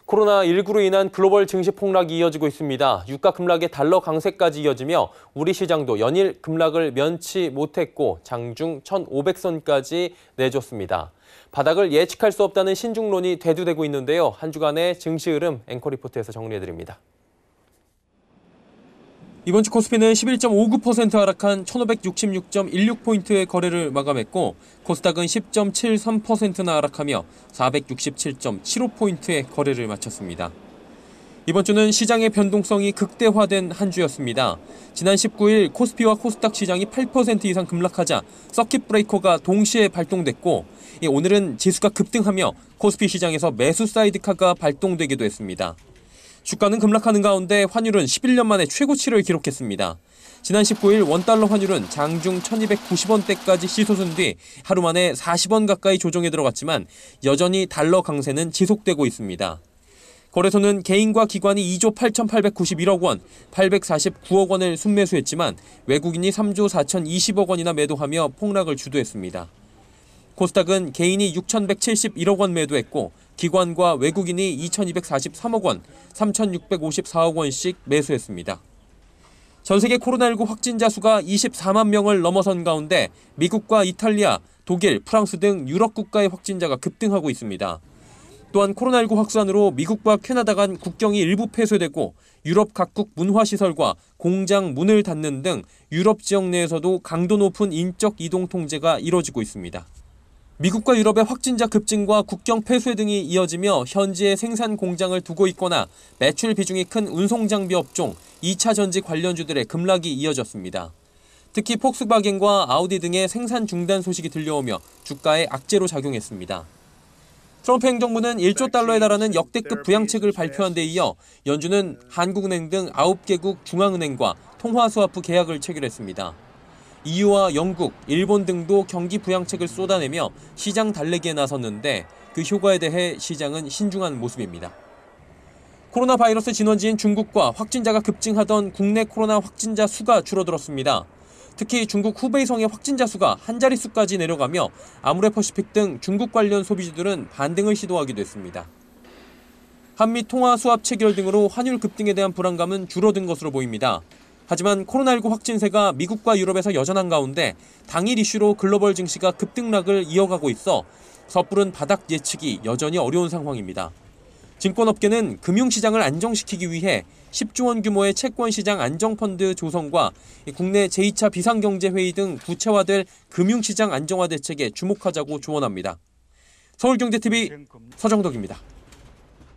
코로나19로 인한 글로벌 증시 폭락이 이어지고 있습니다. 유가 급락에 달러 강세까지 이어지며 우리 시장도 연일 급락을 면치 못했고 장중 1,500선까지 내줬습니다. 바닥을 예측할 수 없다는 신중론이 대두되고 있는데요. 한 주간의 증시 흐름 앵커 리포트에서 정리해드립니다. 이번 주 코스피는 11.59% 하락한 1,566.16포인트의 거래를 마감했고 코스닥은 10.73%나 하락하며 467.75포인트의 거래를 마쳤습니다. 이번 주는 시장의 변동성이 극대화된 한 주였습니다. 지난 19일 코스피와 코스닥 시장이 8% 이상 급락하자 서킷 브레이커가 동시에 발동됐고 오늘은 지수가 급등하며 코스피 시장에서 매수 사이드카가 발동되기도 했습니다. 주가는 급락하는 가운데 환율은 11년 만에 최고치를 기록했습니다. 지난 19일 원달러 환율은 장중 1290원대까지 치솟은 뒤 하루 만에 40원 가까이 조정에 들어갔지만 여전히 달러 강세는 지속되고 있습니다. 거래소는 개인과 기관이 2조 8,891억 원, 849억 원을 순매수했지만 외국인이 3조 4,020억 원이나 매도하며 폭락을 주도했습니다. 코스닥은 개인이 6,171억 원 매도했고 기관과 외국인이 2,243억 원, 3,654억 원씩 매수했습니다. 전 세계 코로나19 확진자 수가 24만 명을 넘어선 가운데 미국과 이탈리아, 독일, 프랑스 등 유럽 국가의 확진자가 급등하고 있습니다. 또한 코로나19 확산으로 미국과 캐나다 간 국경이 일부 폐쇄되고 유럽 각국 문화시설과 공장 문을 닫는 등 유럽 지역 내에서도 강도 높은 인적 이동 통제가 이뤄지고 있습니다. 미국과 유럽의 확진자 급증과 국경 폐쇄 등이 이어지며 현지에 생산 공장을 두고 있거나 매출 비중이 큰 운송장비 업종, 2차 전지 관련주들의 급락이 이어졌습니다. 특히 폭스바겐과 아우디 등의 생산 중단 소식이 들려오며 주가에 악재로 작용했습니다. 트럼프 행정부는 1조 달러에 달하는 역대급 부양책을 발표한 데 이어 연준은 한국은행 등 9개국 중앙은행과 통화스와프 계약을 체결했습니다. EU와 영국, 일본 등도 경기 부양책을 쏟아내며 시장 달래기에 나섰는데 그 효과에 대해 시장은 신중한 모습입니다. 코로나 바이러스 진원지인 중국과 확진자가 급증하던 국내 코로나 확진자 수가 줄어들었습니다. 특히 중국 후베이성의 확진자 수가 한 자릿수까지 내려가며 아모레퍼시픽 등 중국 관련 소비주들은 반등을 시도하기도 했습니다. 한미 통화 수합 체결 등으로 환율 급등에 대한 불안감은 줄어든 것으로 보입니다. 하지만 코로나19 확진세가 미국과 유럽에서 여전한 가운데 당일 이슈로 글로벌 증시가 급등락을 이어가고 있어 섣부른 바닥 예측이 여전히 어려운 상황입니다. 증권업계는 금융시장을 안정시키기 위해 10조 원 규모의 채권시장 안정펀드 조성과 국내 제2차 비상경제회의 등 구체화될 금융시장 안정화 대책에 주목하자고 조언합니다. 서울경제TV 서정덕입니다.